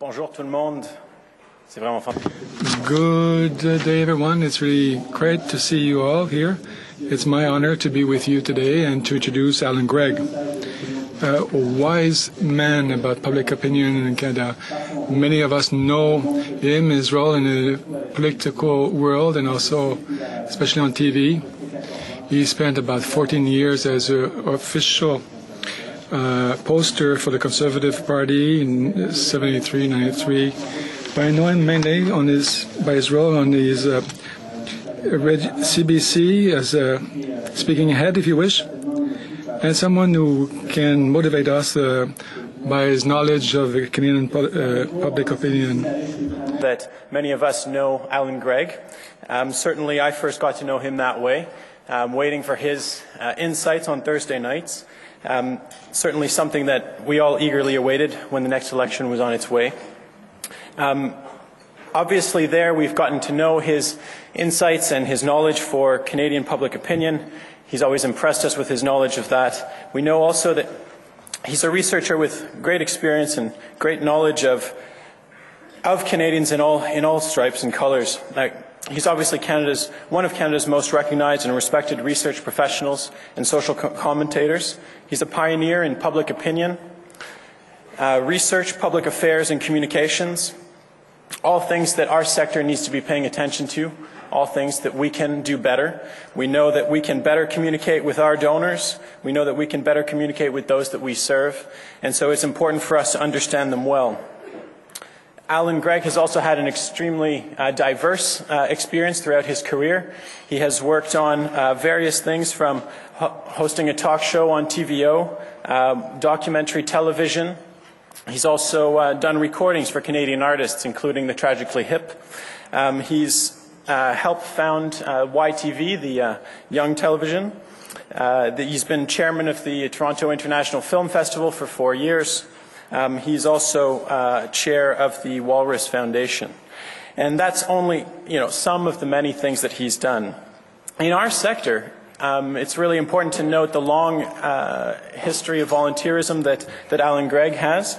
Bonjour tout le monde. C'est vraiment fun. Good day, everyone. It's really great to see you all here. It's my honor to be with you today and to introduce Allan Gregg, a wise man about public opinion in Canada. Many of us know him, his role in the political world and also especially on TV. He spent about 14 years as an official poster for the Conservative Party in 73, 93. But I know him mainly by his role on his CBC as a speaking head, if you wish, and someone who can motivate us by his knowledge of Canadian public opinion. That many of us know Allan Gregg. Certainly I first got to know him that way, waiting for his insights on Thursday nights. Certainly something that we all eagerly awaited when the next election was on its way. Obviously there we've gotten to know his insights and his knowledge for Canadian public opinion. He's always impressed us with his knowledge of that. We know also that he's a researcher with great experience and great knowledge of Canadians in all stripes and colors. He's obviously one of Canada's most recognized and respected research professionals and social commentators. He's a pioneer in public opinion, research, public affairs, and communications, all things that our sector needs to be paying attention to, all things that we can do better. We know that we can better communicate with our donors. We know that we can better communicate with those that we serve, and so it's important for us to understand them well. Allan Gregg has also had an extremely diverse experience throughout his career. He has worked on various things from hosting a talk show on TVO, documentary television. He's also done recordings for Canadian artists, including the Tragically Hip. He's helped found YTV, the Young Television. He's been chairman of the Toronto International Film Festival for 4 years. He's also chair of the Walrus Foundation. And that's only, some of the many things that he's done. In our sector, it's really important to note the long history of volunteerism that Allan Gregg has.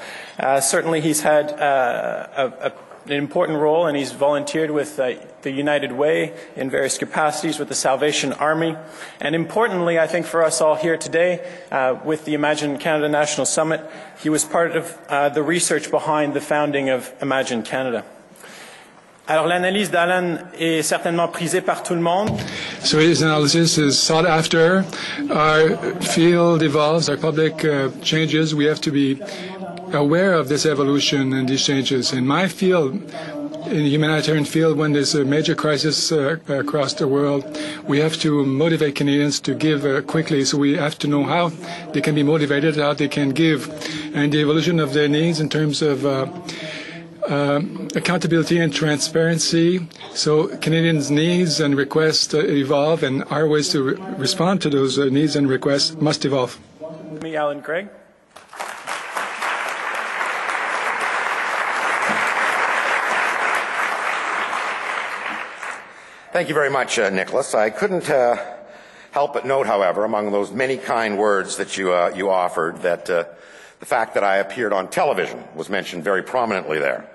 Certainly he's had an important role, and he's volunteered with the United Way in various capacities with the Salvation Army. And importantly, I think for us all here today, with the Imagine Canada National Summit, he was part of the research behind the founding of Imagine Canada. Alors l'analyse d'Allan est certainement prisée par tout le monde. So his analysis is sought after. Our field evolves, our public changes. We have to be aware of this evolution and these changes. In my field, in the humanitarian field, when there's a major crisis across the world, we have to motivate Canadians to give quickly. So we have to know how they can be motivated, how they can give, and the evolution of their needs in terms of accountability and transparency. So Canadians' needs and requests evolve, and our ways to respond to those needs and requests must evolve. Me, Allan Gregg. Thank you very much, Nicholas. I couldn't help but note, however, among those many kind words that you offered, that the fact that I appeared on television was mentioned very prominently there.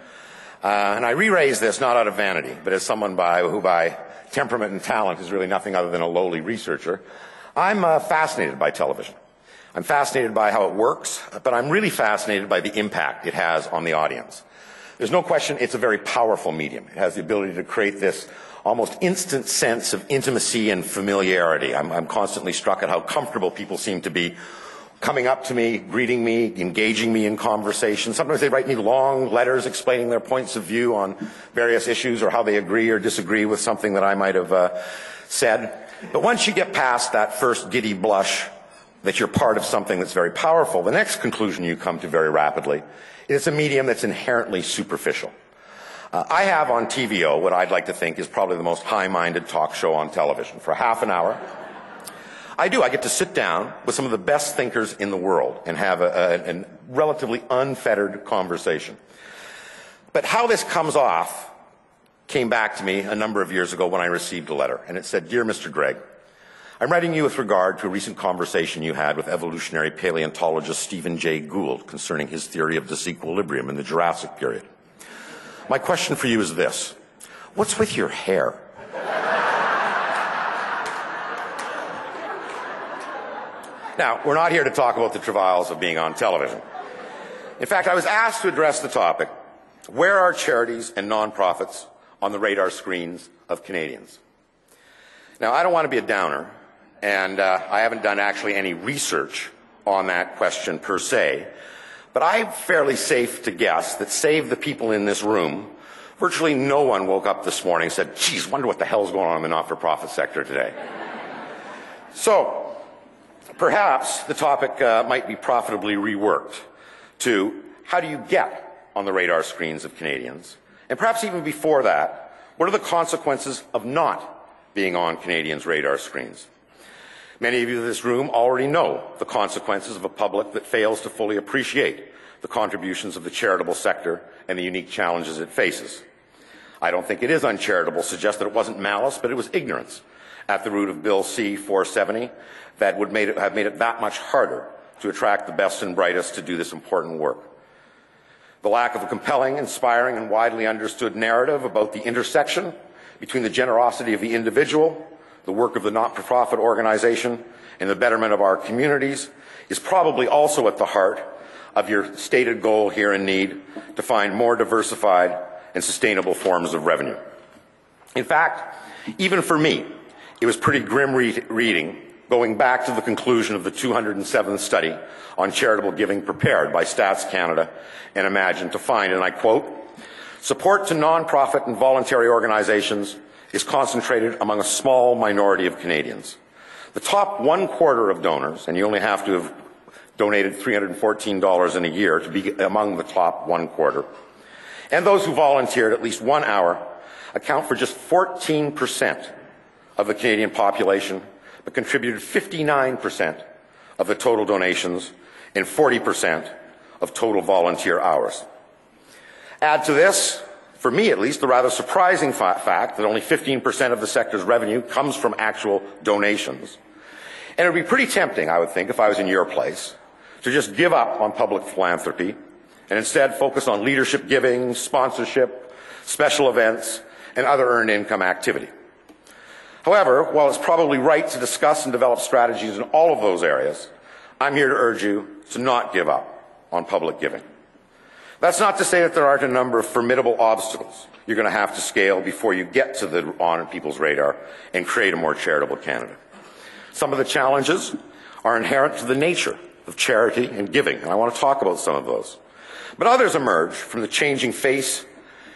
And I re-raise this not out of vanity, but as someone who by temperament and talent is really nothing other than a lowly researcher. I'm fascinated by television. I'm fascinated by how it works, but I'm really fascinated by the impact it has on the audience. There's no question it's a very powerful medium. It has the ability to create this almost instant sense of intimacy and familiarity. I'm constantly struck at how comfortable people seem to be coming up to me, greeting me, engaging me in conversation. Sometimes they write me long letters explaining their points of view on various issues or how they agree or disagree with something that I might have said. But once you get past that first giddy blush that you're part of something that's very powerful, the next conclusion you come to very rapidly is it's a medium that's inherently superficial. I have on TVO what I'd like to think is probably the most high-minded talk show on television. For half an hour, I get to sit down with some of the best thinkers in the world and have a relatively unfettered conversation. But how this comes off came back to me a number of years ago when I received a letter, and it said, "Dear Mr. Gregg, I'm writing you with regard to a recent conversation you had with evolutionary paleontologist Stephen Jay Gould concerning his theory of disequilibrium in the Jurassic period. My question for you is this. What's with your hair? Now, we're not here to talk about the travails of being on television. In fact, I was asked to address the topic, where are charities and nonprofits on the radar screens of Canadians? Now, I don't want to be a downer, and I haven't done actually any research on that question per se, but I'm fairly safe to guess that save the people in this room, virtually no one woke up this morning and said, geez, wonder what the hell's going on in the not-for-profit sector today. So, perhaps the topic might be profitably reworked to how do you get on the radar screens of Canadians? And perhaps even before that, what are the consequences of not being on Canadians' radar screens? Many of you in this room already know the consequences of a public that fails to fully appreciate the contributions of the charitable sector and the unique challenges it faces. I don't think it is uncharitable to suggest that it wasn't malice, but it was ignorance at the root of Bill C-470 that would have made it that much harder to attract the best and brightest to do this important work. The lack of a compelling, inspiring, and widely understood narrative about the intersection between the generosity of the individual, the work of the not-for-profit organization, and the betterment of our communities is probably also at the heart of your stated goal here in need to find more diversified and sustainable forms of revenue. In fact, even for me, it was pretty grim reading going back to the conclusion of the 207th study on charitable giving prepared by Stats Canada and Imagine to find, and I quote, support to nonprofit and voluntary organizations is concentrated among a small minority of Canadians. The top 1/4 of donors, and you only have to have donated $314 in a year to be among the top 1/4, and those who volunteered at least 1 hour account for just 14% of the Canadian population, but contributed 59% of the total donations and 40% of total volunteer hours. Add to this, for me at least, the rather surprising fact that only 15% of the sector's revenue comes from actual donations. And it would be pretty tempting, I would think, if I was in your place, to just give up on public philanthropy and instead focus on leadership giving, sponsorship, special events, and other earned income activity. However, while it's probably right to discuss and develop strategies in all of those areas, I'm here to urge you to not give up on public giving. That's not to say that there aren't a number of formidable obstacles you're going to have to scale before you get to the on people's radar and create a more charitable Canada. Some of the challenges are inherent to the nature of charity and giving, and I want to talk about some of those. But others emerge from the changing face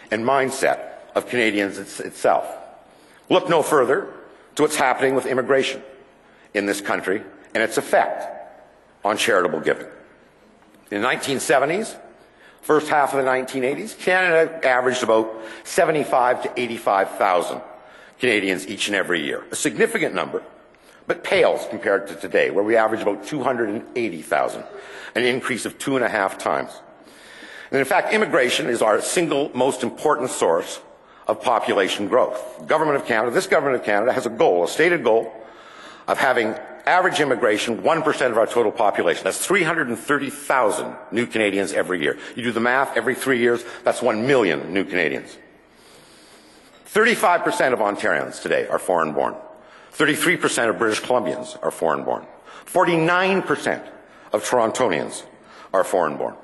and mindset of Canadians itself. Look no further to what's happening with immigration in this country and its effect on charitable giving. In the 1970s, first half of the 1980s, Canada averaged about 75 to 85,000 Canadians each and every year. A significant number, but pales compared to today, where we average about 280,000, an increase of 2.5 times. And in fact, immigration is our single most important source of population growth. This government of Canada has a goal, a stated goal, of having average immigration 1% of our total population. That's 330,000 new Canadians every year. You do the math, every 3 years, that's 1 million new Canadians. 35% of Ontarians today are foreign-born. 33% of British Columbians are foreign-born. 49% of Torontonians are foreign-born.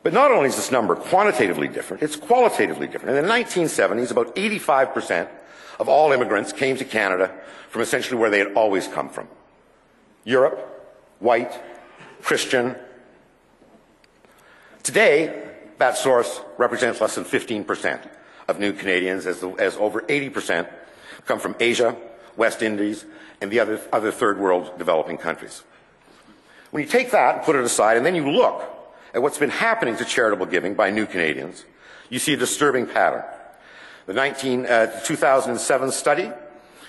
But not only is this number quantitatively different, it's qualitatively different. In the 1970s, about 85% of all immigrants came to Canada from essentially where they had always come from. Europe, white, Christian. Today, that source represents less than 15% of new Canadians, as over 80% come from Asia, West Indies, and the other third world developing countries. When you take that and put it aside, and then you look at what's been happening to charitable giving by new Canadians, you see a disturbing pattern. The 2007 study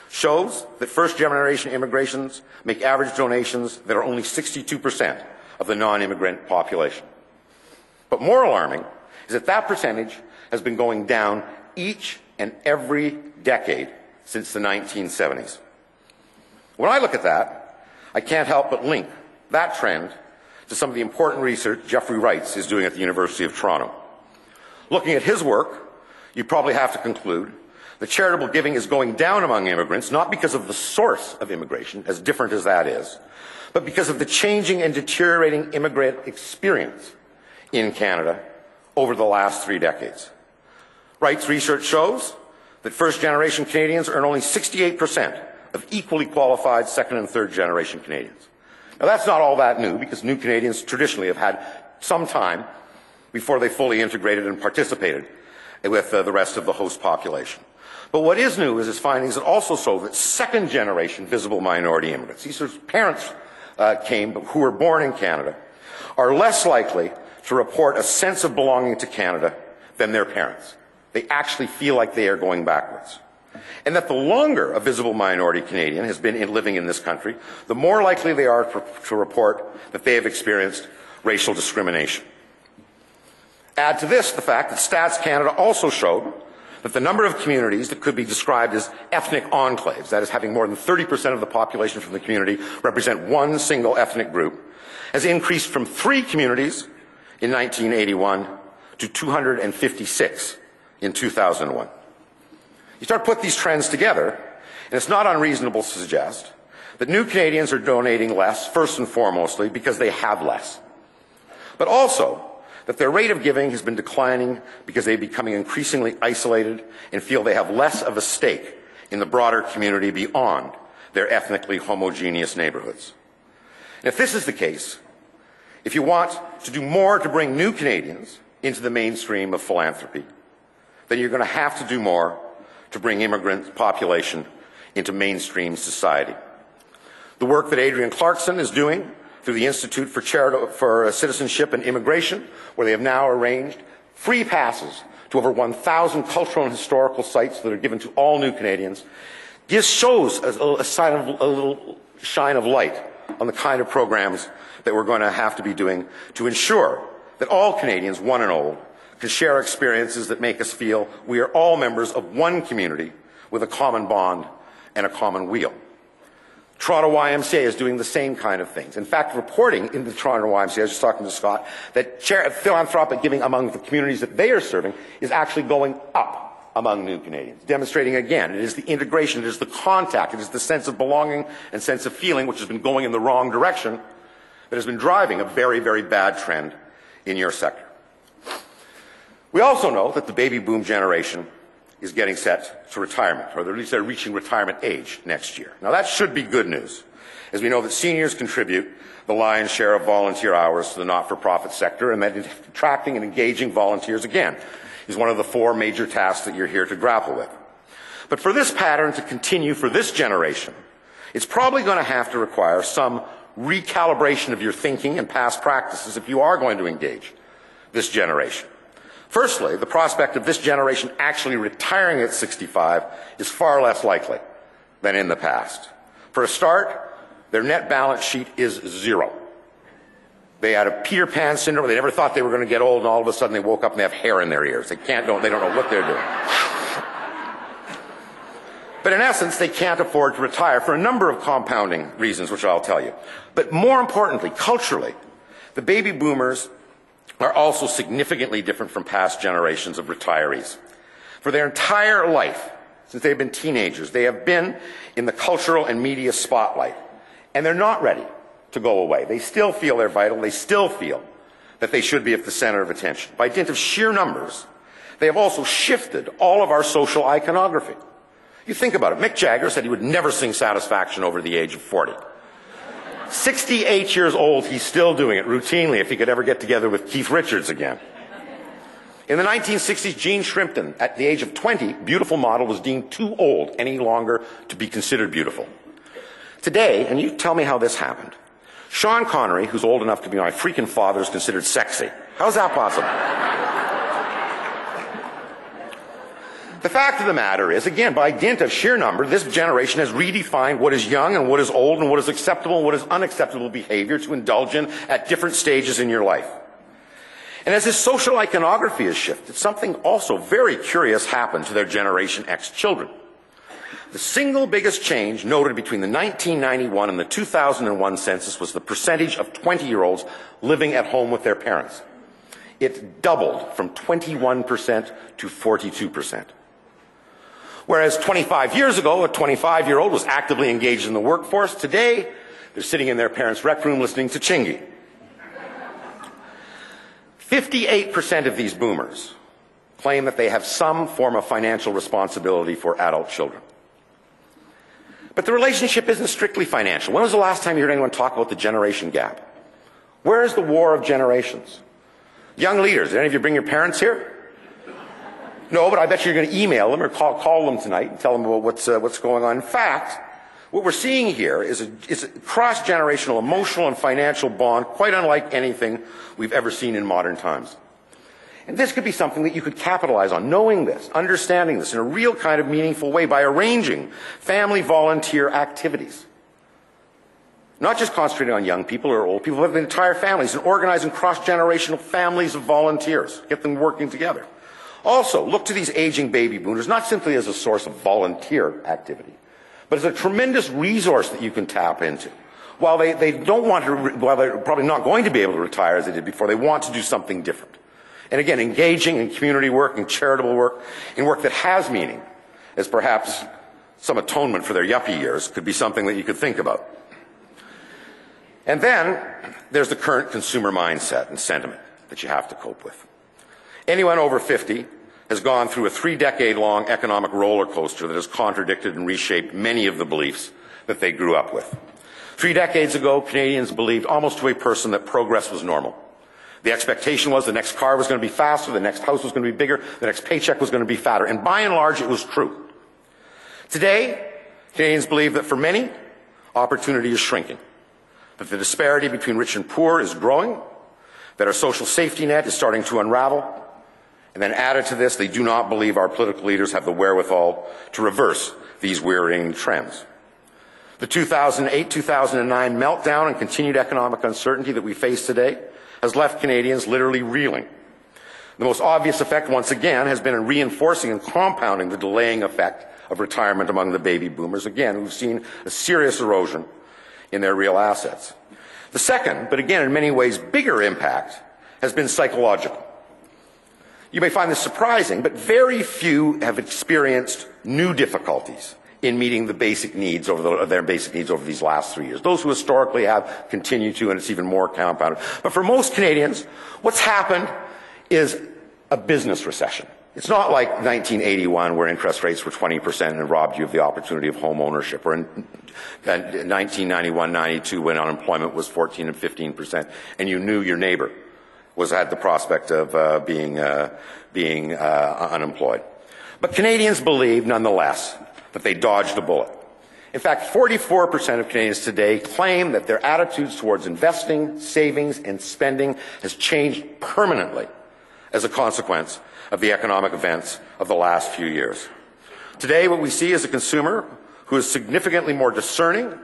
shows that first-generation immigrants make average donations that are only 62% of the non-immigrant population. But more alarming is that that percentage has been going down each and every decade since the 1970s. When I look at that, I can't help but link that trend to some of the important research Jeffrey Wrights is doing at the University of Toronto. Looking at his work, you probably have to conclude that charitable giving is going down among immigrants, not because of the source of immigration, as different as that is, but because of the changing and deteriorating immigrant experience in Canada over the last 3 decades. Rights research shows that first-generation Canadians earn only 68% of equally qualified second- and third-generation Canadians. Now, that's not all that new, because new Canadians traditionally have had some time before they fully integrated and participated with the rest of the host population. But what is new is his findings that also show that second-generation visible minority immigrants, these are parents who were born in Canada, are less likely to report a sense of belonging to Canada than their parents. They actually feel like they are going backwards. And that the longer a visible minority Canadian has been living in this country, the more likely they are to report that they have experienced racial discrimination. Add to this the fact that Stats Canada also showed that the number of communities that could be described as ethnic enclaves, that is, having more than 30% of the population from the community represent one single ethnic group, has increased from 3 communities in 1981 to 256 in 2001. You start to put these trends together, and it's not unreasonable to suggest that new Canadians are donating less, first and foremostly, because they have less, but also that their rate of giving has been declining because they're becoming increasingly isolated and feel they have less of a stake in the broader community beyond their ethnically homogeneous neighbourhoods. And if this is the case, if you want to do more to bring new Canadians into the mainstream of philanthropy, then you're going to have to do more to bring immigrant population into mainstream society. The work that Adrian Clarkson is doing through the Institute for Citizenship and Immigration, where they have now arranged free passes to over 1,000 cultural and historical sites that are given to all new Canadians, shows a little shine of light on the kind of programs that we're going to have to be doing to ensure that all Canadians, one and old, can share experiences that make us feel we are all members of one community with a common bond and a common wheel. Toronto YMCA is doing the same kind of things. In fact, reporting in the Toronto YMCA, I was just talking to Scott, that philanthropic giving among the communities that they are serving is actually going up among new Canadians, demonstrating again it is the integration, it is the contact, it is the sense of belonging and sense of feeling, which has been going in the wrong direction, that has been driving a very, very bad trend in your sector. We also know that the baby boom generation is getting set to retirement, or at least they're reaching retirement age next year. Now that should be good news, as we know that seniors contribute the lion's share of volunteer hours to the not-for-profit sector, and that attracting and engaging volunteers, again, is one of the 4 major tasks that you're here to grapple with. But for this pattern to continue for this generation, it's probably going to have to require some recalibration of your thinking and past practices if you are going to engage this generation. Firstly, the prospect of this generation actually retiring at 65 is far less likely than in the past. For a start, their net balance sheet is 0. They had a Peter Pan syndrome. They never thought they were going to get old, and all of a sudden they woke up and they have hair in their ears. They don't know what they're doing. But in essence, they can't afford to retire for a number of compounding reasons, which I'll tell you. But more importantly, culturally, the baby boomers are also significantly different from past generations of retirees. For their entire life, since they've been teenagers, they have been in the cultural and media spotlight, and they're not ready to go away. They still feel they're vital. They still feel that they should be at the center of attention. By dint of sheer numbers, they have also shifted all of our social iconography. You think about it. Mick Jagger said he would never sing Satisfaction over the age of 40. 68 years old, he's still doing it routinely if he could ever get together with Keith Richards again. In the 1960s, Jean Shrimpton, at the age of 20, beautiful model, was deemed too old any longer to be considered beautiful. Today, and you tell me how this happened, Sean Connery, who's old enough to be my freaking father, is considered sexy. How's that possible? The fact of the matter is, again, by dint of sheer number, this generation has redefined what is young and what is old and what is acceptable and what is unacceptable behavior to indulge in at different stages in your life. And as this social iconography has shifted, something also very curious happened to their Generation X children. The single biggest change noted between the 1991 and the 2001 census was the percentage of 20-year-olds living at home with their parents. It doubled from 21% to 42%. Whereas 25 years ago, a 25-year-old was actively engaged in the workforce. Today, they're sitting in their parents' rec room listening to Chingy. 58% of these boomers claim that they have some form of financial responsibility for adult children. But the relationship isn't strictly financial. When was the last time you heard anyone talk about the generation gap? Where is the war of generations? Young leaders, did any of you bring your parents here? No, but I bet you're going to email them or call them tonight and tell them about what's going on. In fact, what we're seeing here is a cross-generational emotional and financial bond quite unlike anything we've ever seen in modern times. And this could be something that you could capitalize on, knowing this, understanding this in a real kind of meaningful way by arranging family volunteer activities. Not just concentrating on young people or old people, but the entire families, and organizing cross-generational families of volunteers, get them working together. Also, look to these aging baby boomers not simply as a source of volunteer activity, but as a tremendous resource that you can tap into. While they don't want to, while they're probably not going to be able to retire as they did before, they want to do something different. And again, engaging in community work and charitable work, in work that has meaning, as perhaps some atonement for their yuppie years, could be something that you could think about. And then there's the current consumer mindset and sentiment that you have to cope with. Anyone over 50 has gone through a 3-decade-long economic roller coaster that has contradicted and reshaped many of the beliefs that they grew up with. 3 decades ago, Canadians believed almost to a person that progress was normal. The expectation was the next car was going to be faster, the next house was going to be bigger, the next paycheck was going to be fatter. And by and large, it was true. Today, Canadians believe that for many, opportunity is shrinking, that the disparity between rich and poor is growing, that our social safety net is starting to unravel, and then added to this, they do not believe our political leaders have the wherewithal to reverse these worrying trends. The 2008-2009 meltdown and continued economic uncertainty that we face today has left Canadians literally reeling. The most obvious effect, once again, has been in reinforcing and compounding the delaying effect of retirement among the baby boomers, again, who've seen a serious erosion in their real assets. The second, but again in many ways bigger impact, has been psychological. You may find this surprising, but very few have experienced new difficulties in meeting the basic needs their basic needs over these last 3 years. Those who historically have continue to, and it's even more compounded. But for most Canadians, what's happened is a business recession. It's not like 1981 where interest rates were 20% and robbed you of the opportunity of home ownership, or in 1991-92 when unemployment was 14 and 15% and you knew your neighbor had the prospect of being unemployed. But Canadians believe, nonetheless, that they dodged a bullet. In fact, 44% of Canadians today claim that their attitudes towards investing, savings, and spending has changed permanently as a consequence of the economic events of the last few years. Today, what we see is a consumer who is significantly more discerning,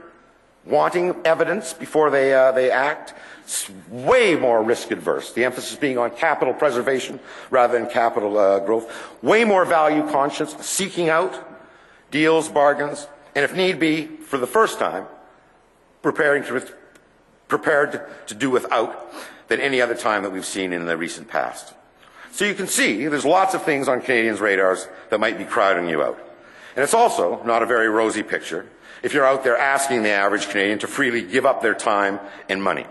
wanting evidence before they act, way more risk-adverse, the emphasis being on capital preservation rather than capital growth, way more value-conscious, seeking out deals, bargains, and if need be, for the first time, prepared to do without than any other time that we've seen in the recent past. So you can see there's lots of things on Canadians' radars that might be crowding you out. And it's also not a very rosy picture if you're out there asking the average Canadian to freely give up their time and money.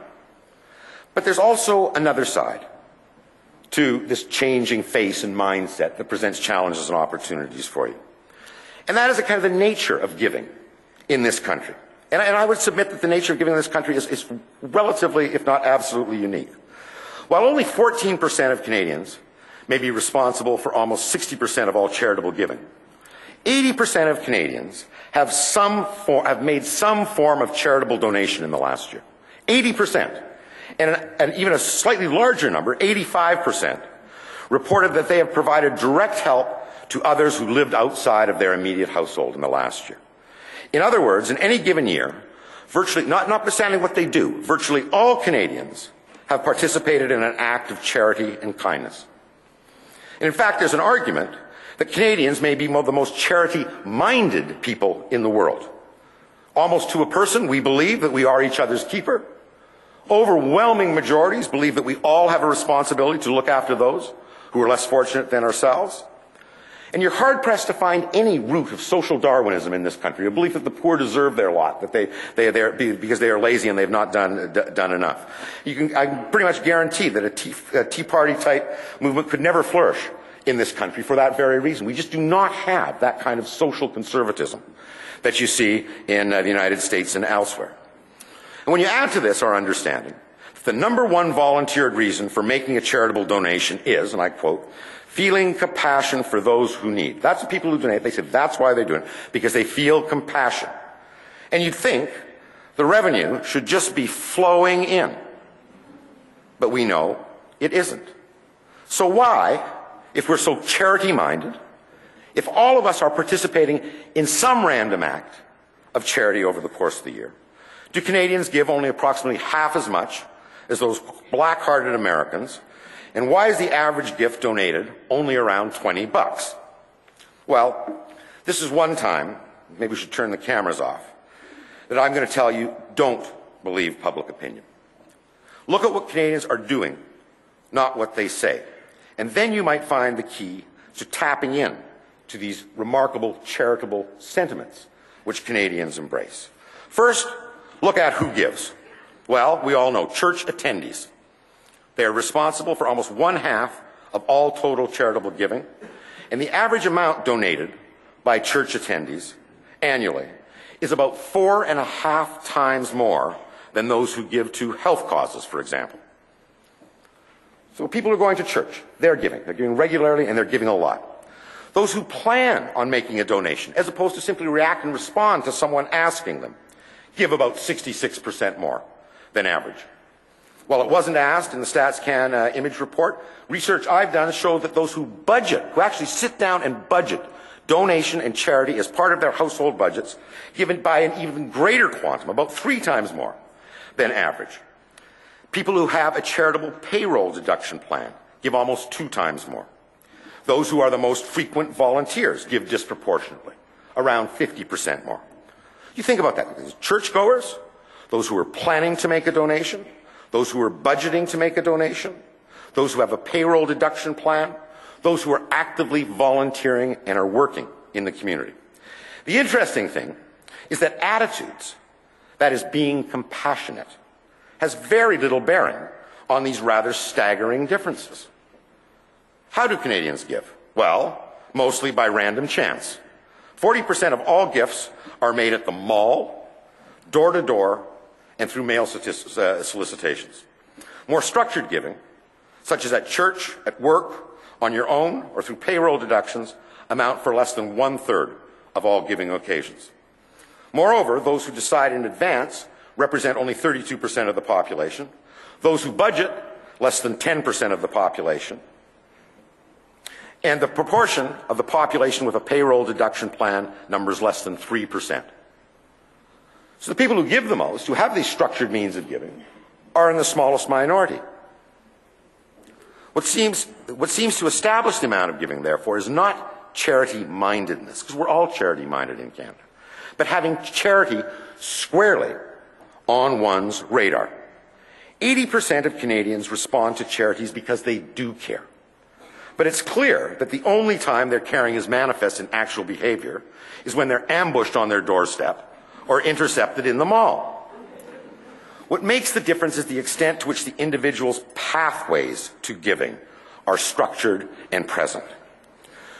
But there's also another side to this changing face and mindset that presents challenges and opportunities for you. And that is a kind of the nature of giving in this country. And I would submit that the nature of giving in this country is relatively, if not absolutely, unique. While only 14% of Canadians may be responsible for almost 60% of all charitable giving, 80% of Canadians have made some form of charitable donation in the last year. 80%. And even a slightly larger number, 85%, reported that they have provided direct help to others who lived outside of their immediate household in the last year. In other words, in any given year, virtually, notwithstanding what they do, virtually all Canadians have participated in an act of charity and kindness. And in fact, there's an argument that Canadians may be the most charity-minded people in the world. Almost to a person, we believe that we are each other's keeper. Overwhelming majorities believe that we all have a responsibility to look after those who are less fortunate than ourselves. And you're hard-pressed to find any root of social Darwinism in this country, a belief that the poor deserve their lot, that because they are lazy and they've not done enough. I can pretty much guarantee that a Tea Party-type movement could never flourish in this country for that very reason. We just do not have that kind of social conservatism that you see in the United States and elsewhere. And when you add to this our understanding, the number one volunteered reason for making a charitable donation is, and I quote, feeling compassion for those who need. That's the people who donate. They say that's why they're doing it, because they feel compassion. And you'd think the revenue should just be flowing in. But we know it isn't. So why, if we're so charity-minded, if all of us are participating in some random act of charity over the course of the year, do Canadians give only approximately half as much as those black-hearted Americans? And why is the average gift donated only around $20? Well, this is one time, maybe we should turn the cameras off, that I'm going to tell you, don't believe public opinion. Look at what Canadians are doing, not what they say. And then you might find the key to tapping in to these remarkable charitable sentiments which Canadians embrace. First, look at who gives. Well, we all know church attendees. They are responsible for almost 1/2 of all total charitable giving, and the average amount donated by church attendees annually is about 4.5 times more than those who give to health causes, for example. So people who are going to church, they're giving. They're giving regularly and they're giving a lot. Those who plan on making a donation, as opposed to simply react and respond to someone asking them, give about 66% more than average. While it wasn't asked in the StatsCan image report, research I've done showed that those who budget, who actually sit down and budget donation and charity as part of their household budgets, given by an even greater quantum, about 3 times more than average. People who have a charitable payroll deduction plan give almost 2 times more. Those who are the most frequent volunteers give disproportionately, around 50% more. You think about that. Churchgoers, those who are planning to make a donation, those who are budgeting to make a donation, those who have a payroll deduction plan, those who are actively volunteering and are working in the community. The interesting thing is that attitudes, that is being compassionate, has very little bearing on these rather staggering differences. How do Canadians give? Well, mostly by random chance. 40% of all gifts are made at the mall, door-to-door, and through mail solicitations. More structured giving, such as at church, at work, on your own, or through payroll deductions, amount for less than 1/3 of all giving occasions. Moreover, those who decide in advance represent only 32% of the population. Those who budget, less than 10% of the population. And the proportion of the population with a payroll deduction plan numbers less than 3%. So the people who give the most, who have these structured means of giving, are in the smallest minority. What seems to establish the amount of giving, therefore, is not charity-mindedness, because we're all charity-minded in Canada, but having charity squarely on one's radar. 80% of Canadians respond to charities because they do care. But it's clear that the only time their caring is manifest in actual behavior is when they're ambushed on their doorstep or intercepted in the mall. What makes the difference is the extent to which the individual's pathways to giving are structured and present.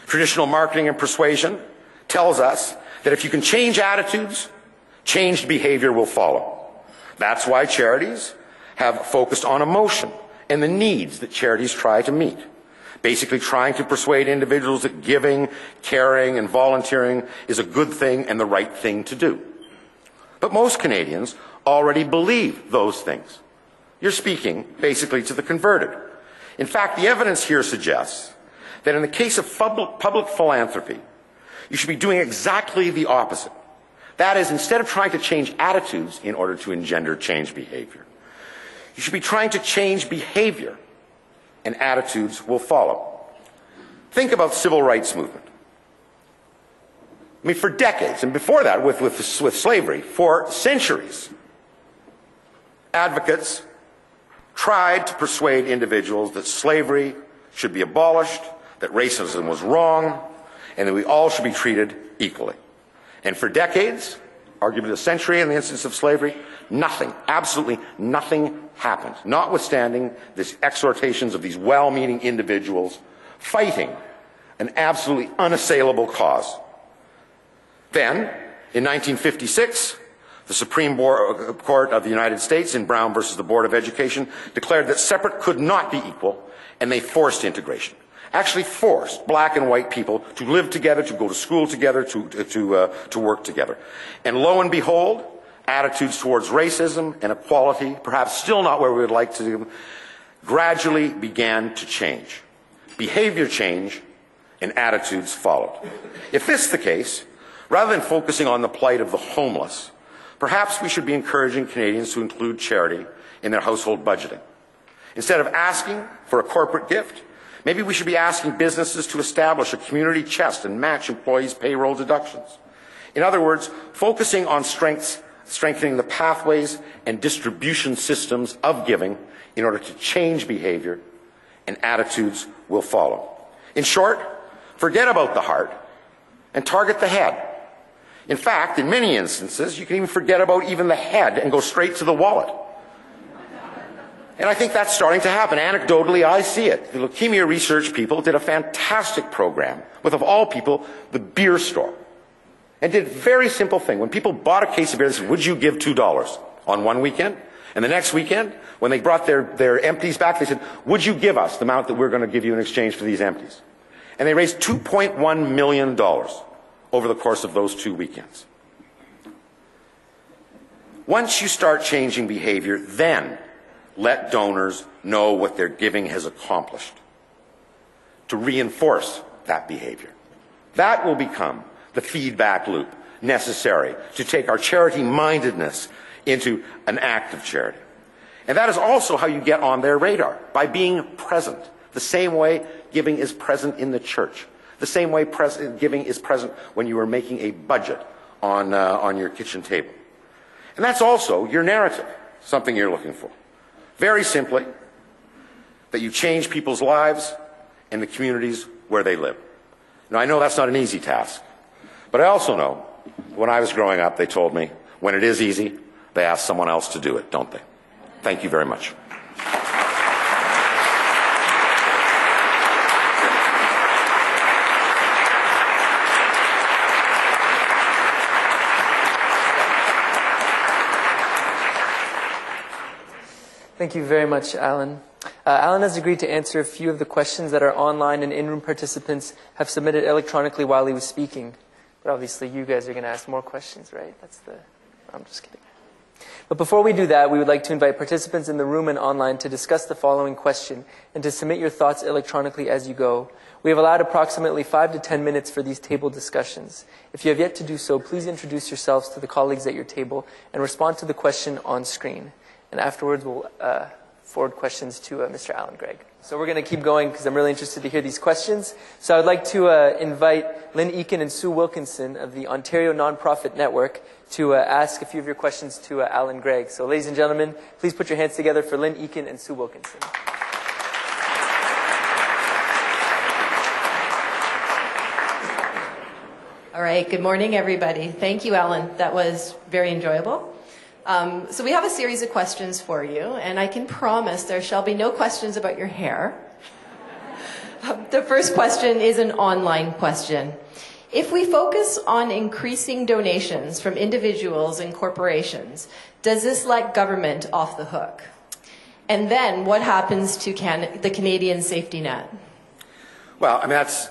Traditional marketing and persuasion tells us that if you can change attitudes, changed behavior will follow. That's why charities have focused on emotion and the needs that charities try to meet. Basically trying to persuade individuals that giving, caring, and volunteering is a good thing and the right thing to do. But most Canadians already believe those things. You're speaking basically to the converted. In fact, the evidence here suggests that in the case of public philanthropy, you should be doing exactly the opposite. That is, instead of trying to change attitudes in order to engender change behavior, you should be trying to change behavior, and attitudes will follow. Think about civil rights movement. I mean, for decades, and before that with slavery, for centuries, advocates tried to persuade individuals that slavery should be abolished, that racism was wrong, and that we all should be treated equally. And for decades, arguably a century in the instance of slavery, nothing, absolutely nothing happened, notwithstanding these exhortations of these well-meaning individuals fighting an absolutely unassailable cause. Then, in 1956, the Supreme Court of the United States in Brown versus the Board of Education declared that separate could not be equal, and they forced integration. Actually forced black and white people to live together, to go to school together, to work together. And lo and behold, attitudes towards racism and equality, perhaps still not where we would like to do, gradually began to change. Behavior change and attitudes followed. If this is the case, rather than focusing on the plight of the homeless, perhaps we should be encouraging Canadians to include charity in their household budgeting. Instead of asking for a corporate gift, maybe we should be asking businesses to establish a community chest and match employees' payroll deductions. In other words, focusing on strengthening the pathways and distribution systems of giving in order to change behavior, and attitudes will follow. In short, forget about the heart and target the head. In fact, in many instances, you can even forget about even the head and go straight to the wallet. And I think that's starting to happen. Anecdotally, I see it. The leukemia research people did a fantastic program with, of all people, the beer store. And did a very simple thing. When people bought a case of beer, they said, would you give $2 on one weekend? And the next weekend, when they brought their empties back, they said, would you give us the amount that we're going to give you in exchange for these empties? And they raised $2.1 million over the course of those 2 weekends. Once you start changing behavior, then let donors know what their giving has accomplished to reinforce that behavior. That will become the feedback loop necessary to take our charity-mindedness into an act of charity. And that is also how you get on their radar, by being present, the same way giving is present in the church, the same way giving is present when you are making a budget on your kitchen table. And that's also your narrative, something you're looking for. Very simply, that you change people's lives and the communities where they live. Now, I know that's not an easy task, but I also know when I was growing up, they told me, when it is easy, they ask someone else to do it, don't they? Thank you very much. Thank you very much, Allan. Allan has agreed to answer a few of the questions that our online and in-room participants have submitted electronically while he was speaking. But obviously, you guys are going to ask more questions, right? I'm just kidding. But before we do that, we would like to invite participants in the room and online to discuss the following question and to submit your thoughts electronically as you go. We have allowed approximately 5 to 10 minutes for these table discussions. If you have yet to do so, please introduce yourselves to the colleagues at your table and respond to the question on screen. And afterwards, we'll forward questions to Mr. Allan Gregg. So we're going to keep going because I'm really interested to hear these questions. So I'd like to invite Lynn Eakin and Sue Wilkinson of the Ontario Nonprofit Network to ask a few of your questions to Allan Gregg. So ladies and gentlemen, please put your hands together for Lynn Eakin and Sue Wilkinson. All right, good morning, everybody. Thank you, Allan. That was very enjoyable. So we have a series of questions for you, and I can promise there shall be no questions about your hair. The first question is an online question. If we focus on increasing donations from individuals and corporations, does this let government off the hook? And then what happens to the Canadian safety net? Well, I mean, that's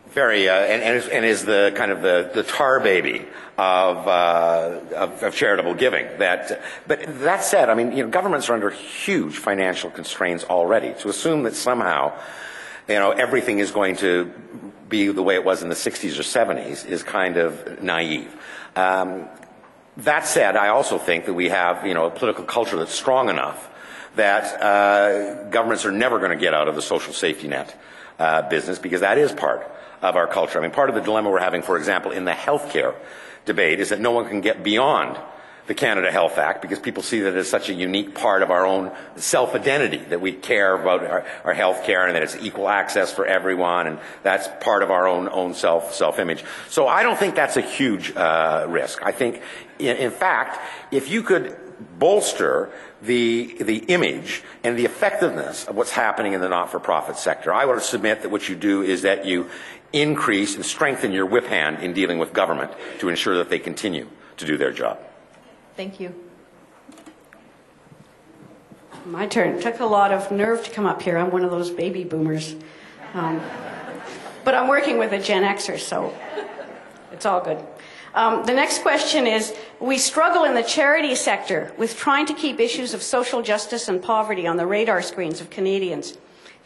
very, and is the kind of the tar baby of charitable giving. But that said, I mean, governments are under huge financial constraints already. To assume that somehow, everything is going to be the way it was in the 60s or 70s is kind of naive. That said, I also think that we have, a political culture that's strong enough that governments are never going to get out of the social safety net business, because that is part of our culture. I mean, part of the dilemma we're having, for example, in the healthcare debate is that no one can get beyond the Canada Health Act, because people see that as such a unique part of our own self-identity, that we care about our health care and that it's equal access for everyone, and that's part of our own self-image. So I don't think that's a huge risk. I think, in fact, if you could bolster the image and the effectiveness of what's happening in the not-for-profit sector, I would submit that what you do is that you increase and strengthen your whip hand in dealing with government to ensure that they continue to do their job. Thank you. My turn. It took a lot of nerve to come up here. I'm one of those baby boomers. But I'm working with a Gen Xer, so it's all good. The next question is, we struggle in the charity sector with trying to keep issues of social justice and poverty on the radar screens of Canadians.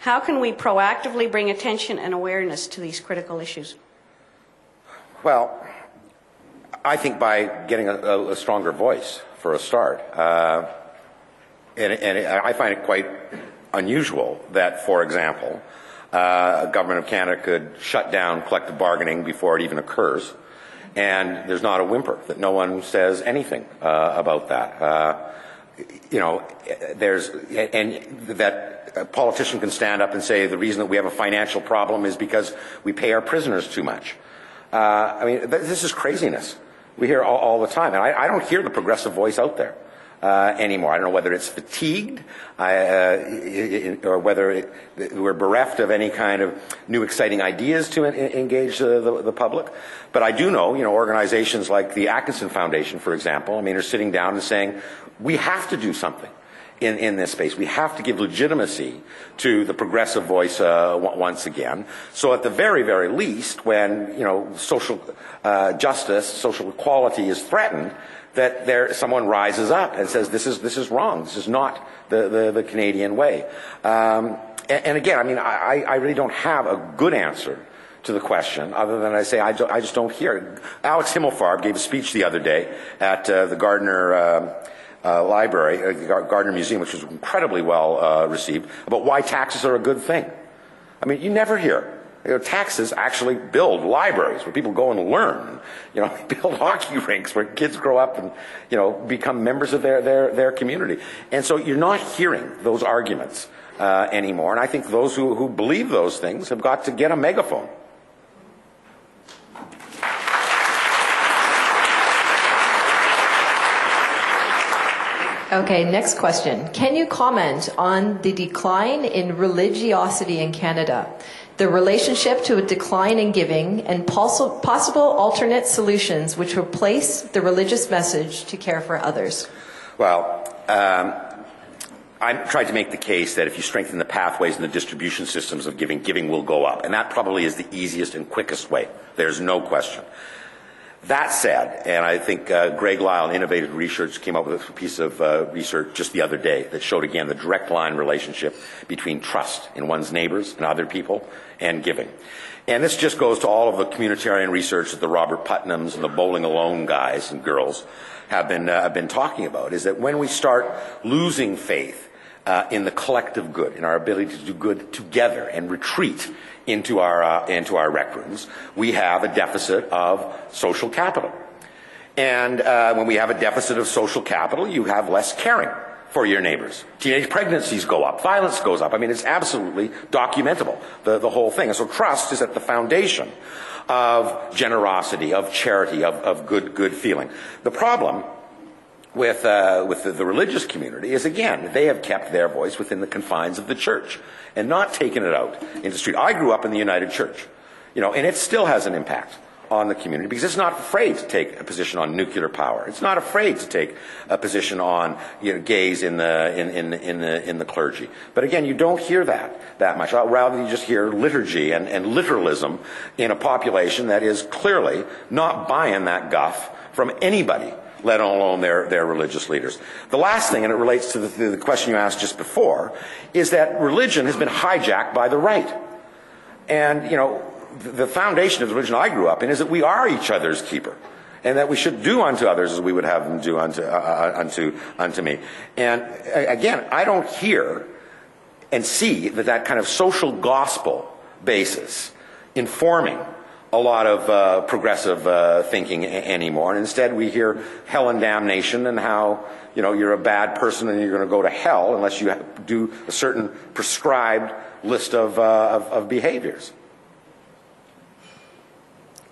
How can we proactively bring attention and awareness to these critical issues? Well, I think by getting a stronger voice, for a start. And I find it quite unusual that, for example, a government of Canada could shut down collective bargaining before it even occurs, and there's not a whimper, that no one says anything about that. That a politician can stand up and say the reason that we have a financial problem is because we pay our prisoners too much. This is craziness. We hear all the time, and I don't hear the progressive voice out there anymore. I don't know whether it's fatigued or whether we're bereft of any kind of new exciting ideas to engage the public. But I do know, organizations like the Atkinson Foundation, for example, are sitting down and saying, we have to do something in this space. We have to give legitimacy to the progressive voice once again. So at the very, very least, when social justice, social equality is threatened, that someone rises up and says, this is wrong. This is not the Canadian way. And again, I really don't have a good answer to the question, other than I say I just don't hear it. Alex Himmelfarb gave a speech the other day at the Gardner Gardner Museum, which was incredibly well received, about why taxes are a good thing. You never hear. Taxes actually build libraries where people go and learn. Build hockey rinks where kids grow up and become members of their community. And so you're not hearing those arguments anymore. And I think those who believe those things have got to get a megaphone. Okay, next question. Can you comment on the decline in religiosity in Canada, the relationship to a decline in giving, and possible alternate solutions which replace the religious message to care for others? Well, I tried to make the case that if you strengthen the pathways and the distribution systems of giving, giving will go up. And that probably is the easiest and quickest way. There's no question. That said, and I think Greg Lyle, Innovative Research, came up with a piece of research just the other day that showed again the direct line relationship between trust in one's neighbors and other people and giving. And this just goes to all of the communitarian research that the Robert Putnams and the Bowling Alone guys and girls have been talking about, is that when we start losing faith in the collective good, in our ability to do good together and retreat into our rec rooms, we have a deficit of social capital. And when we have a deficit of social capital, you have less caring for your neighbors. Teenage pregnancies go up. Violence goes up. It's absolutely documentable, the whole thing. And so trust is at the foundation of generosity, of charity, of good feeling. The problem with the religious community is, again, they have kept their voice within the confines of the church and not taken it out into the street. I grew up in the United Church, and it still has an impact on the community because it's not afraid to take a position on nuclear power. It's not afraid to take a position on gays in the clergy. But again, you don't hear that much. Rather, you just hear liturgy and literalism in a population that is clearly not buying that guff from anybody, let alone their religious leaders. The last thing, and it relates to the question you asked just before, is that religion has been hijacked by the right. And, the foundation of the religion I grew up in is that we are each other's keeper, and that we should do unto others as we would have them do unto me. And again, I don't hear and see that kind of social gospel basis informing a lot of progressive thinking anymore. And instead we hear hell and damnation and how, you know, you're a bad person and you're going to go to hell unless you do a certain prescribed list of behaviors.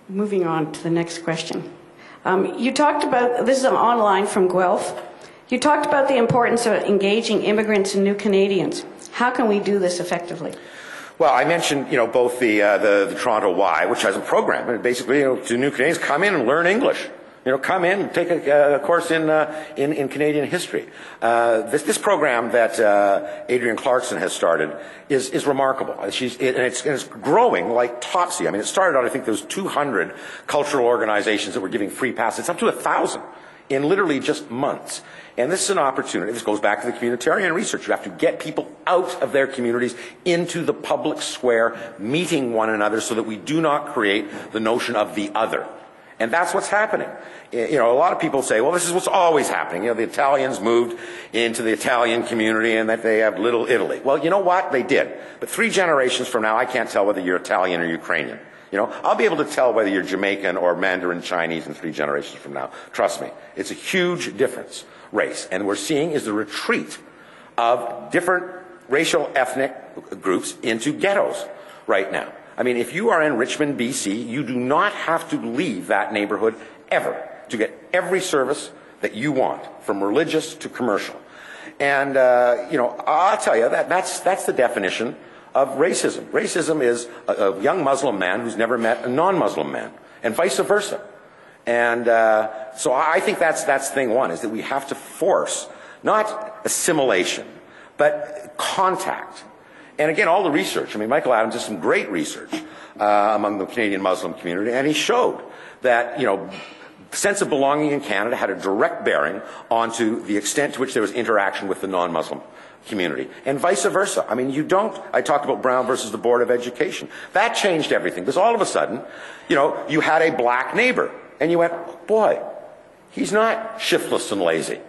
Moving on to the next question. You talked about, this is online from Guelph, you talked about the importance of engaging immigrants and new Canadians. How can we do this effectively? Well, I mentioned, you know, both the Toronto Y, which has a program, and basically, you know, to new Canadians, come in and learn English. You know, come in, take a course in Canadian history. This program that Adrienne Clarkson has started is remarkable. It's growing like topsy. I mean, it started out, I think there was 200 cultural organizations that were giving free passes. It's up to 1,000 in literally just months. And this is an opportunity. This goes back to the communitarian research. You have to get people out of their communities into the public square, meeting one another so that we do not create the notion of the other. And that's what's happening. You know, a lot of people say, well, this is what's always happening. You know, the Italians moved into the Italian community and that they have Little Italy. Well, you know what? They did. But 3 generations from now, I can't tell whether you're Italian or Ukrainian. You know, I'll be able to tell whether you're Jamaican or Mandarin Chinese in 3 generations from now. Trust me. It's a huge difference, race. And we're seeing is the retreat of different racial ethnic groups into ghettos right now. I mean, if you are in Richmond, BC, you do not have to leave that neighborhood ever to get every service that you want, from religious to commercial. And, you know, I'll tell you that's the definition of racism. Racism is a young Muslim man who's never met a non-Muslim man, and vice versa. And so I think that's thing one, is that we have to force not assimilation, but contact. And again, all the research, I mean, Michael Adams did some great research among the Canadian Muslim community, and he showed that, you know, sense of belonging in Canada had a direct bearing onto the extent to which there was interaction with the non-Muslim community, and vice versa. I mean, I talked about Brown versus the Board of Education. That changed everything, because all of a sudden, you know, you had a black neighbor, and you went, boy, he's not shiftless and lazy.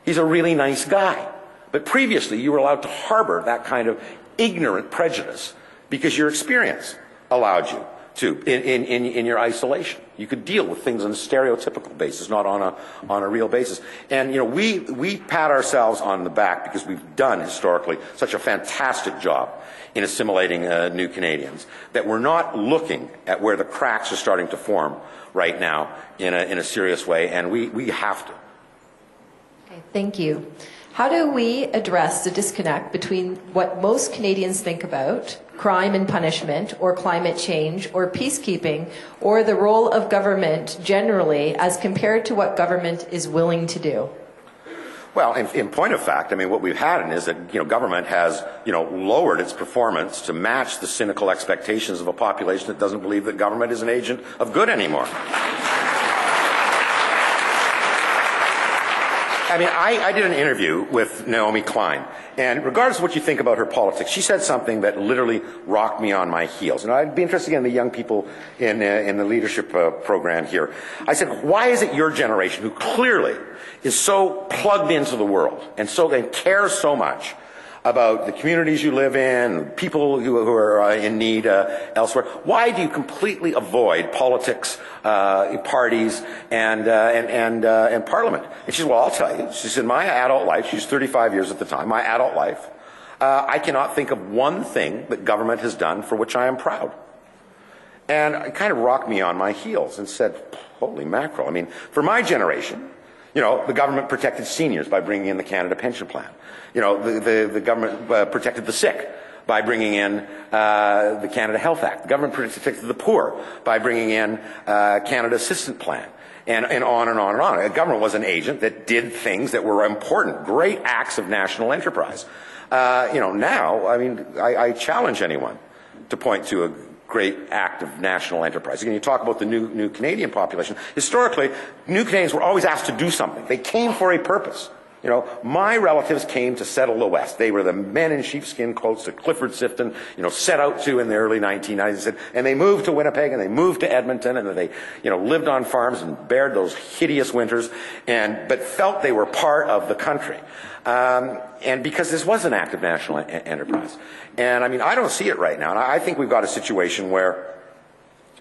He's a really nice guy. But previously, you were allowed to harbor that kind of ignorant prejudice because your experience allowed you to, in your isolation. You could deal with things on a stereotypical basis, not on a real basis. And, you know, we pat ourselves on the back because we've done historically such a fantastic job in assimilating new Canadians that we're not looking at where the cracks are starting to form right now in a serious way, and we have to. Okay, thank you. How do we address the disconnect between what most Canadians think about crime and punishment, or climate change, or peacekeeping, or the role of government generally as compared to what government is willing to do? Well, in point of fact, I mean, what we've had is that, you know, government has, you know, lowered its performance to match the cynical expectations of a population that doesn't believe that government is an agent of good anymore. I mean, I did an interview with Naomi Klein, and regardless of what you think about her politics, she said something that literally rocked me on my heels. And I'd be interested in the young people in the leadership program here. I said, why is it your generation, who clearly is so plugged into the world and cares so much about the communities you live in, people who are in need elsewhere, why do you completely avoid politics, parties, and Parliament? And she said, well, I'll tell you. She said, my adult life, she's 35 years at the time, my adult life, I cannot think of one thing that government has done for which I am proud. And it kind of rocked me on my heels and said, holy mackerel. I mean, for my generation, you know, the government protected seniors by bringing in the Canada Pension Plan. You know, the government protected the sick by bringing in the Canada Health Act. The government protected the poor by bringing in Canada Assistance Plan. And on and on and on. The government was an agent that did things that were important, great acts of national enterprise. You know, now, I mean, I challenge anyone to point to a great act of national enterprise. Again, you talk about the new Canadian population. Historically, new Canadians were always asked to do something. They came for a purpose. You know, my relatives came to settle the West. They were the men in sheepskin coats that Clifford Sifton, you know, set out to in the early 1990s. And they moved to Winnipeg, and they moved to Edmonton, and they, you know, lived on farms and bared those hideous winters, but felt they were part of the country. And because this was an act of national enterprise. And I mean, I don't see it right now. And I think we've got a situation where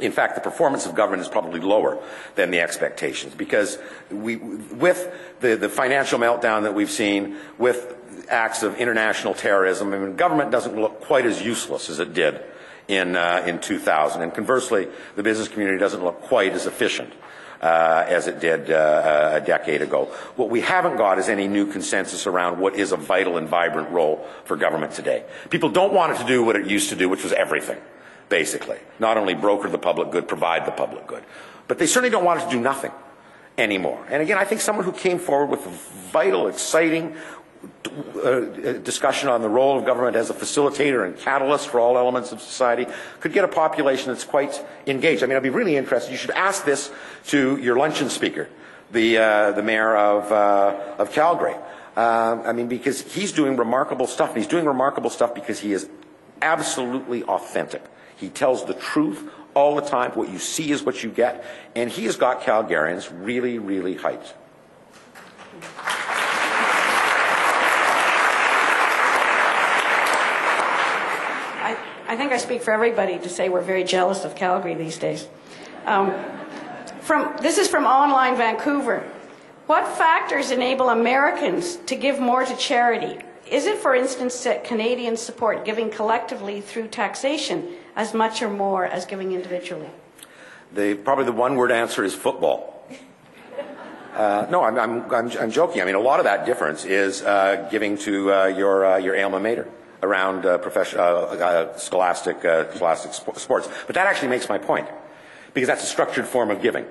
In fact, the performance of government is probably lower than the expectations, because with the financial meltdown that we've seen, with acts of international terrorism, I mean, government doesn't look quite as useless as it did in 2000. And conversely, the business community doesn't look quite as efficient as it did a decade ago. What we haven't got is any new consensus around what is a vital and vibrant role for government today. People don't want it to do what it used to do, which was everything, basically. Not only broker the public good, provide the public good. But they certainly don't want it to do nothing anymore. And again, I think someone who came forward with a vital, exciting discussion on the role of government as a facilitator and catalyst for all elements of society could get a population that's quite engaged. I mean, I'd be really interested. You should ask this to your luncheon speaker, the mayor of Calgary. I mean, because he's doing remarkable stuff. And he's doing remarkable stuff because he is absolutely authentic. He tells the truth all the time. What you see is what you get. And he has got Calgarians really, really hyped. I think I speak for everybody to say we're very jealous of Calgary these days. This is from Online Vancouver. What factors enable Americans to give more to charity? Is it, for instance, that Canadians support giving collectively through taxation as much or more as giving individually? Probably the one-word answer is football. No, I'm joking. I mean, a lot of that difference is giving to your alma mater around scholastic sports. But that actually makes my point, because that's a structured form of giving.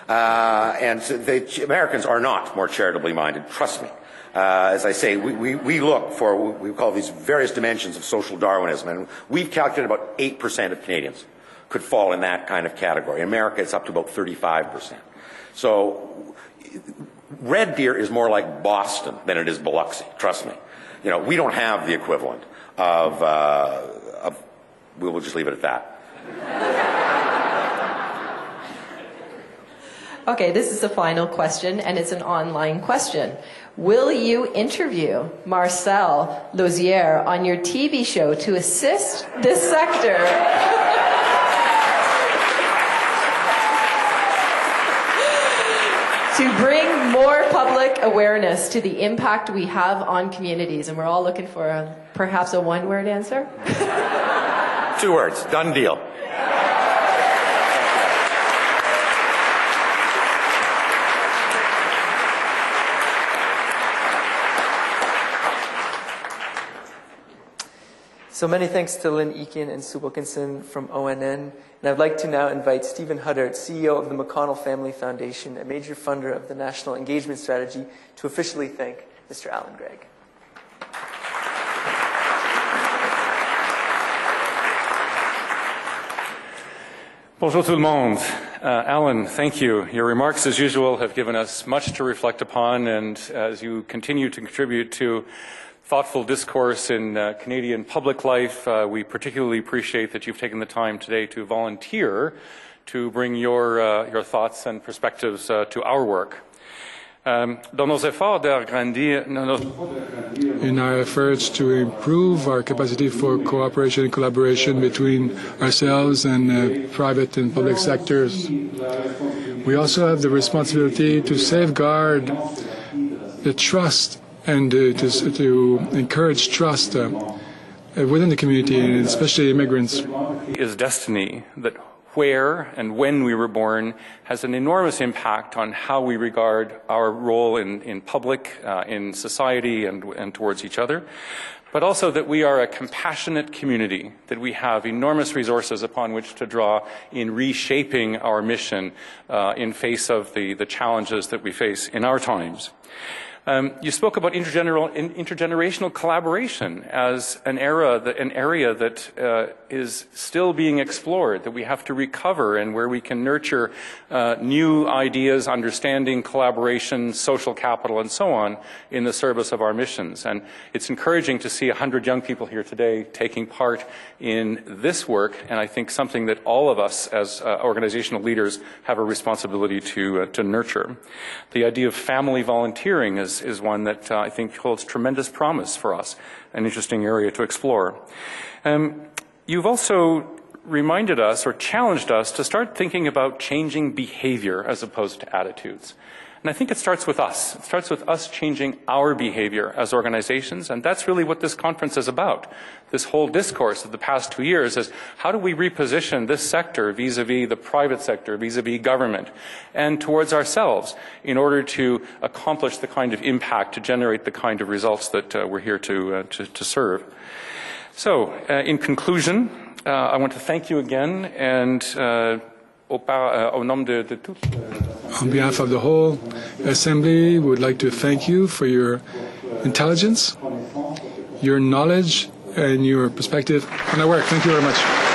And the Americans are not more charitably minded, trust me. As I say, we look for what we call these various dimensions of social Darwinism, and we've calculated about 8% of Canadians could fall in that kind of category. In America, it's up to about 35%. So Red Deer is more like Boston than it is Biloxi, trust me. You know, we don't have the equivalent of we'll just leave it at that. Okay, this is the final question, and it's an online question. Will you interview Marcel Lauzière on your TV show to assist this sector to bring more public awareness to the impact we have on communities? And we're all looking for perhaps a one-word answer. 2 words, done deal. So many thanks to Lynn Eakin and Sue Wilkinson from ONN. And I'd like to now invite Stephen Huddart, CEO of the McConnell Family Foundation, a major funder of the National Engagement Strategy, to officially thank Mr. Allan Gregg. Bonjour tout le monde. Allan, thank you. Your remarks, as usual, have given us much to reflect upon, and as you continue to contribute to thoughtful discourse in Canadian public life, we particularly appreciate that you've taken the time today to volunteer to bring your thoughts and perspectives to our work. In our efforts to improve our capacity for cooperation and collaboration between ourselves and private and public sectors, we also have the responsibility to safeguard the trust and to encourage trust within the community, and especially immigrants. Is destiny that where and when we were born has an enormous impact on how we regard our role in public, in society, and towards each other. But also that we are a compassionate community, that we have enormous resources upon which to draw in reshaping our mission in face of the challenges that we face in our times. You spoke about intergenerational collaboration as an area that is still being explored, that we have to recover, and where we can nurture new ideas, understanding, collaboration, social capital, and so on in the service of our missions. And it's encouraging to see 100 young people here today taking part in this work, and I think something that all of us as organizational leaders have a responsibility to nurture. The idea of family volunteering is one that I think holds tremendous promise for us, an interesting area to explore. You've also reminded us or challenged us to start thinking about changing behavior as opposed to attitudes. And I think it starts with us. It starts with us changing our behavior as organizations, and that's really what this conference is about. This whole discourse of the past 2 years is how do we reposition this sector vis-a-vis the private sector, vis-a-vis government, and towards ourselves in order to accomplish the kind of impact, to generate the kind of results that we're here to serve. So, in conclusion, I want to thank you again, and au nom de tous. On behalf of the whole Assembly, we would like to thank you for your intelligence, your knowledge, and your perspective on our work. Thank you very much.